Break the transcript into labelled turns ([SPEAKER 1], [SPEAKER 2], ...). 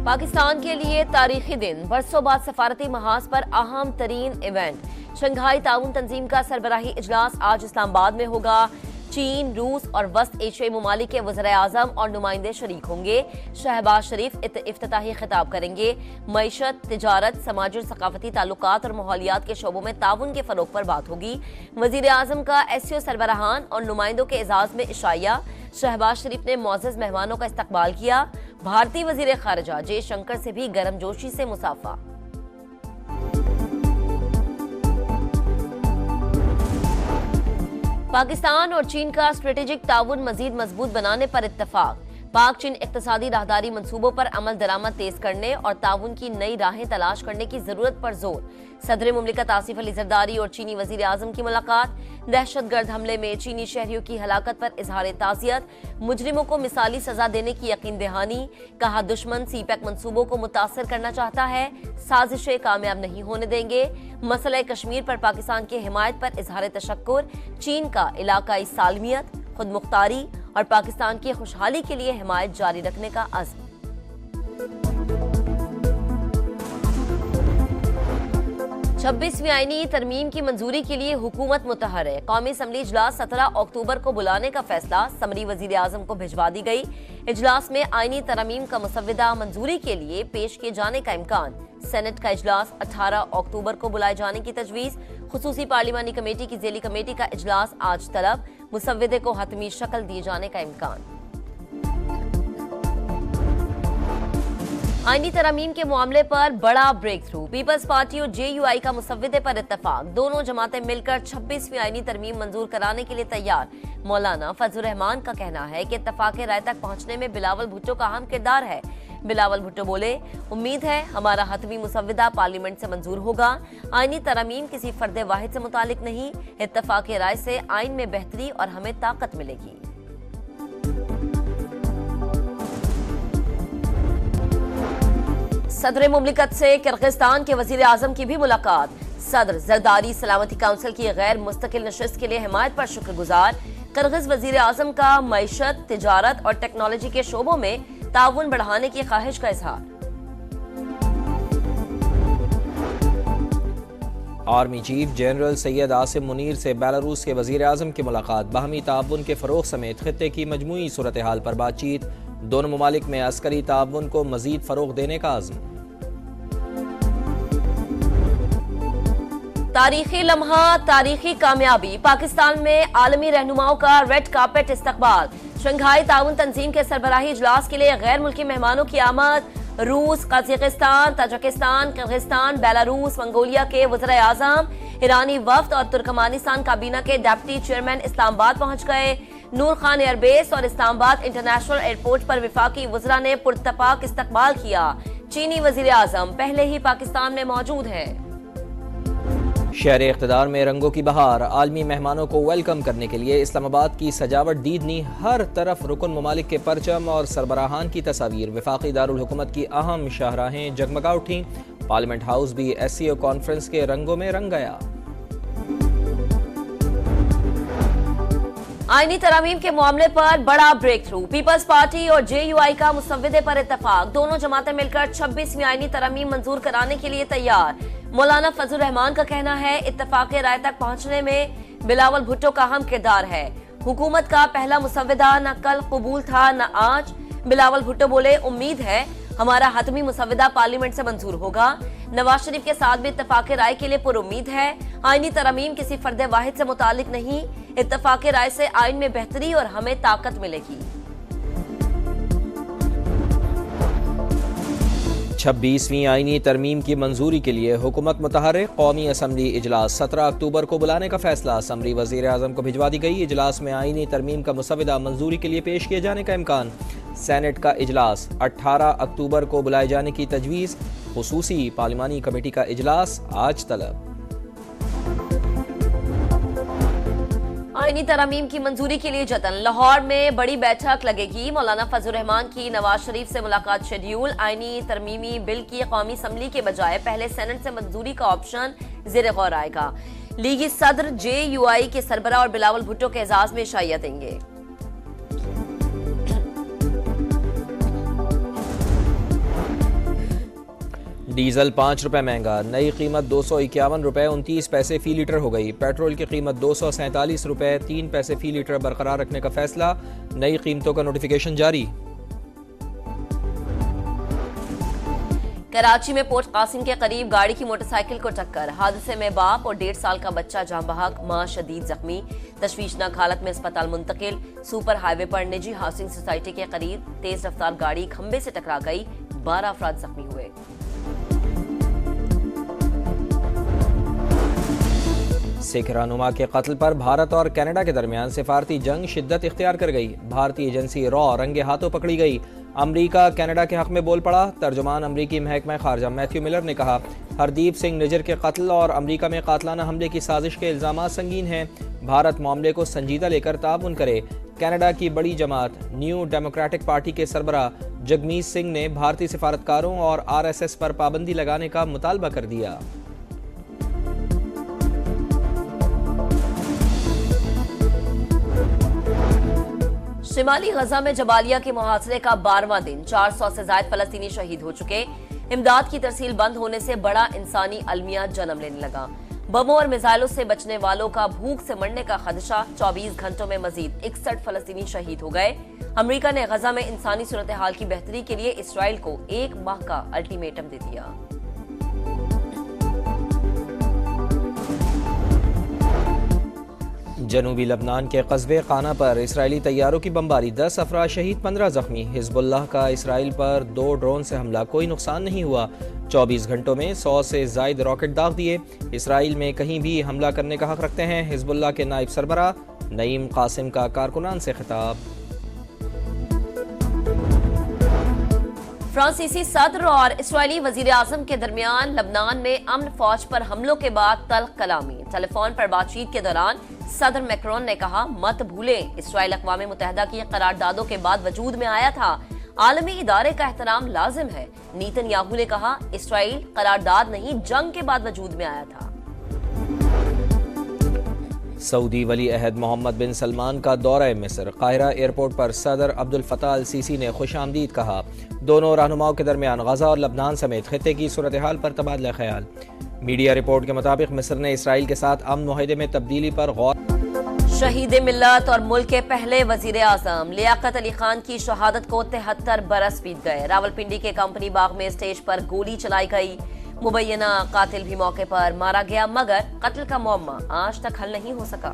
[SPEAKER 1] پاکستان کے لیے تاریخی دن، برسوں بعد سفارتی محاذ پر اہم ترین ایونٹ۔ شنگھائی تعاون تنظیم کا سربراہی اجلاس آج اسلام آباد میں ہوگا۔ چین، روس اور وسط ایشیائی ممالک کے وزرائے اعظم اور نمائندے شریک ہوں گے۔ شہباز شریف افتتاحی خطاب کریں گے۔ معیشت، تجارت، سماجی اور ثقافتی تعلقات اور ماحولیات کے شعبوں میں تعاون کے فروغ پر بات ہوگی۔ وزیر اعظم کا ایس سربراہان اور نمائندوں کے اعزاز میں عشائیہ۔ شہباز شریف نے معزز مہمانوں کا استقبال کیا۔ بھارتی وزیر خارجہ جے شنکر سے بھی گرم جوشی سے مصافحہ۔ پاکستان اور چین کا اسٹریٹجک تعاون مزید مضبوط بنانے پر اتفاق۔ پاک چین اقتصادی راہداری منصوبوں پر عمل درآمد تیز کرنے اور تعاون کی نئی راہیں تلاش کرنے کی ضرورت پر زور۔ صدر مملکت آصف علی زرداری اور چینی وزیر اعظم کی ملاقات۔ دہشت گرد حملے میں چینی شہریوں کی ہلاکت پر اظہار تعزیت۔ مجرموں کو مثالی سزا دینے کی یقین دہانی۔ کہا دشمن سی پیک منصوبوں کو متاثر کرنا چاہتا ہے، سازشیں کامیاب نہیں ہونے دیں گے۔ مسئلہ کشمیر پر پاکستان کی حمایت پر اظہار تشکر۔ چین کا علاقائی سالمیت، خود مختاری اور پاکستان کی خوشحالی کے لیے حمایت جاری رکھنے کا عزم۔ 26ویں آئینی ترمیم کی منظوری کے لیے حکومت متحرک۔ قومی اسمبلی اجلاس 17 اکتوبر کو بلانے کا فیصلہ سمری وزیر اعظم کو بھجوا دی گئی۔ اجلاس میں آئینی ترمیم کا مسودہ منظوری کے لیے پیش کیے جانے کا امکان۔ سینٹ کا اجلاس 18 اکتوبر کو بلائے جانے کی تجویز۔ خصوصی پارلیمانی کمیٹی کی ذیلی کمیٹی کا اجلاس آج طلب۔ مسودے کو حتمی شکل دیے جانے کا امکان۔ آئینی ترامیم کے معاملے پر بڑا بریک تھرو۔ پیپلز پارٹی اور جے یو آئی کا مسودے پر اتفاق۔ دونوں جماعتیں مل کر 26ویں آئینی ترمیم منظور کرانے کے لیے تیار۔ مولانا فضل الرحمان کا کہنا ہے کہ اتفاق رائے تک پہنچنے میں بلاول بھٹو کا اہم کردار ہے۔ بلاول بھٹو بولے، امید ہے ہمارا حتمی مسودہ پارلیمنٹ سے منظور ہوگا۔ آئینی ترامیم کسی فرد واحد سے متعلق نہیں، اتفاق رائے سے آئین میں بہتری اور ہمیں طاقت ملے گی۔ صدر مملکت سے کرغزستان کے وزیر اعظم کی بھی ملاقات۔ صدر زرداری سلامتی کونسل کی غیر مستقل نشست کے لیے حمایت پر شکر گزار۔ کرغز وزیر اعظم کا معیشت، تجارت اور ٹیکنالوجی کے شعبوں میں تعاون بڑھانے کی خواہش کا اظہار۔
[SPEAKER 2] Army chief general Syed Asim Munir سے بیلاروس کے وزیر اعظم کی ملاقات۔ باہمی تعاون کے فروغ سمیت خطے کی مجموعی صورتحال پر بات چیت۔ دونوں ممالک میں عسکری تعاون کو مزید فروغ دینے کا عزم۔
[SPEAKER 1] تاریخی لمحہ، تاریخی کامیابی۔ پاکستان میں عالمی رہنماؤں کا ریڈ کارپیٹ استقبال۔ شنگھائی تعاون تنظیم کے سربراہی اجلاس کے لیے غیر ملکی مہمانوں کی آمد۔ روس، Kazakhstan, Tajikistan, Kyrgyzstan, Belarus, Mongolia کے وزرائے اعظم، ایرانی وفد اور ترکمانستان کابینہ کے ڈپٹی چیئرمین اسلام آباد پہنچ گئے۔ نور خان ایئر بیس اور اسلام آباد انٹرنیشنل ایئرپورٹ پر وفاقی وزراء نے پرتپاک استقبال کیا۔ چینی وزیر اعظم پہلے ہی پاکستان میں موجود ہیں۔
[SPEAKER 2] شہر اقتدار میں رنگوں کی بہار۔ عالمی مہمانوں کو ویلکم کرنے کے لیے اسلام آباد کی سجاوٹ دیدنی، ہر طرف رکن ممالک کے پرچم اور سربراہان کی تصاویر۔ وفاقی دارالحکومت کی اہم شاہراہیں جگمگا اٹھیں۔ پارلیمنٹ ہاؤس بھی ایس سی او کانفرنس کے رنگوں میں رنگ گیا۔
[SPEAKER 1] آئینی ترامیم کے معاملے پر بڑا بریک تھرو۔ پیپلز پارٹی اور جے یو آئی کا مسودے پر اتفاق۔ دونوں جماعتیں مل کر 26ویں آئینی ترامیم منظور کرانے کے لیے تیار۔ مولانا فضل الرحمان کا کہنا ہے اتفاق رائے تک پہنچنے میں بلاول بھٹو کا اہم کردار ہے۔ حکومت کا پہلا مسودہ نہ کل قبول تھا نہ آج۔ بلاول بھٹو بولے، امید ہے ہمارا حتمی مسودہ پارلیمنٹ سے منظور ہوگا۔ نواز شریف کے ساتھ بھی اتفاق رائے کے لیے پر امید ہے۔ آئینی ترامیم کسی فرد واحد سے متعلق نہیں، اتفاق رائے سے آئین میں بہتری اور ہمیں طاقت ملے گی۔
[SPEAKER 2] 26ویں آئینی ترمیم کی منظوری کے لیے حکومت متحرک۔ قومی اسمبلی اجلاس 17 اکتوبر کو بلانے کا فیصلہ سمری وزیر اعظم کو بھجوا دی گئی۔ اجلاس میں آئینی ترمیم کا مسودہ منظوری کے لیے پیش کیے جانے کا امکان۔ سینٹ کا اجلاس 18 اکتوبر کو بلائے جانے کی تجویز۔ خصوصی پارلیمانی کمیٹی کا اجلاس آج طلب۔
[SPEAKER 1] آئینی ترامیم کی منظوری کے لیے جتن۔ لاہور میں بڑی بیٹھک لگے گی۔ مولانا فضل الرحمان کی نواز شریف سے ملاقات شیڈیول۔ آئینی ترمیمی بل کی قومی اسمبلی کے بجائے پہلے سینٹ سے منظوری کا آپشن زیر غور آئے گا۔ لیگی صدر جے یو آئی کے سربراہ اور بلاول بھٹو کے اعزاز میں عشائیہ دیں گے۔
[SPEAKER 2] ڈیزل 5 روپے مہنگا، نئی قیمت 251 روپے 29 پیسے فی لیٹر ہو گئی۔ پیٹرول کی قیمت 247 روپے 3 پیسے فی لیٹر برقرار رکھنے کا فیصلہ، نئی قیمتوں کا نوٹیفیکیشن جاری۔
[SPEAKER 1] کراچی میں پورٹ قاسم کے قریب گاڑی کی موٹر سائیکل کو ٹکر، حادثے میں باپ اور 1.5 سال کا بچہ جاں بحق، ماں شدید زخمی، تشویشناک حالت میں اسپتال منتقل۔ سپر ہائی وے پر نجی ہاؤسنگ سوسائٹی کے قریب تیز رفتار گاڑی کھمبے سے ٹکرا گئی، 12 افراد زخمی ہوئے۔
[SPEAKER 2] سکھ رہنما کے قتل پر بھارت اور کینیڈا کے درمیان سفارتی جنگ شدت اختیار کر گئی، بھارتی ایجنسی را رنگے ہاتھوں پکڑی گئی۔ امریکہ کینیڈا کے حق میں بول پڑا، ترجمان امریکی محکمہ خارجہ میتھیو ملر نے کہا ہردیپ سنگھ نجر کے قتل اور امریکہ میں قاتلانہ حملے کی سازش کے الزامات سنگین ہیں، بھارت معاملے کو سنجیدہ لے کر تعاون کرے۔ کینیڈا کی بڑی جماعت نیو ڈیموکریٹک پارٹی کے سربراہ جگمیت سنگھ نے بھارتی سفارتکاروں اور RSS پر پابندی لگانے کا مطالبہ کر دیا۔
[SPEAKER 1] شمالی غزہ میں جبالیہ کے محاصرے کا 12واں دن، 400 سے زائد فلسطینی شہید ہو چکے۔ امداد کی ترسیل بند ہونے سے بڑا انسانی المیہ جنم لینے لگا۔ بموں اور میزائلوں سے بچنے والوں کا بھوک سے مرنے کا خدشہ، 24 گھنٹوں میں مزید 61 فلسطینی شہید ہو گئے۔ امریکہ نے غزہ میں انسانی صورتحال کی بہتری کے لیے اسرائیل کو 1 ماہ کا الٹیمیٹم دے دیا۔
[SPEAKER 2] جنوبی لبنان کے قصبے قانا پر اسرائیلی طیاروں کی بمباری، 10 افراد شہید 15 زخمی۔ حزب اللہ کا اسرائیل پر 2 ڈرون سے حملہ، کوئی نقصان نہیں ہوا۔ 24 گھنٹوں میں 100 سے زائد راکٹ داغ دیے۔ اسرائیل میں کہیں بھی حملہ کرنے کا حق رکھتے ہیں، حزب اللہ کے نائب سربراہ نعیم قاسم کا کارکنان سے خطاب۔
[SPEAKER 1] فرانسیسی صدر اور اسرائیلی وزیر اعظم کے درمیان لبنان میں امن فوج پر حملوں کے بعد تلخ کلامی۔ ٹیلی فون پر بات چیت کے دوران صدر میکرون نے کہا مت بھولیں اسرائیل اقوام متحدہ کی قراردادوں کے بعد وجود میں آیا تھا، عالمی ادارے کا احترام لازم ہے۔ نیتن یاہو نے کہا اسرائیل قرارداد نہیں جنگ کے بعد وجود میں آیا تھا۔
[SPEAKER 2] سعودی ولی عہد محمد بن سلمان کا دورہ مصر، قاہرہ ایئرپورٹ پر صدر عبد الفتاح السیسی نے خوش آمدید کہا۔ دونوں رہنماؤں کے درمیان غزہ اور لبنان سمیت خطے کی صورتحال پر تبادلہ خیال۔ میڈیا رپورٹ کے مطابق مصر نے اسرائیل کے ساتھ امن معاہدے میں تبدیلی پر غور۔
[SPEAKER 1] شہید ملت اور ملک کے پہلے وزیر اعظم لیاقت علی خان کی شہادت کو 73 برس بیت گئے۔ راولپنڈی کے کمپنی باغ میں اسٹیج پر گولی چلائی گئی، مبینہ قاتل بھی موقع پر مارا گیا، مگر قتل کا معمہ آج تک حل نہیں ہو سکا۔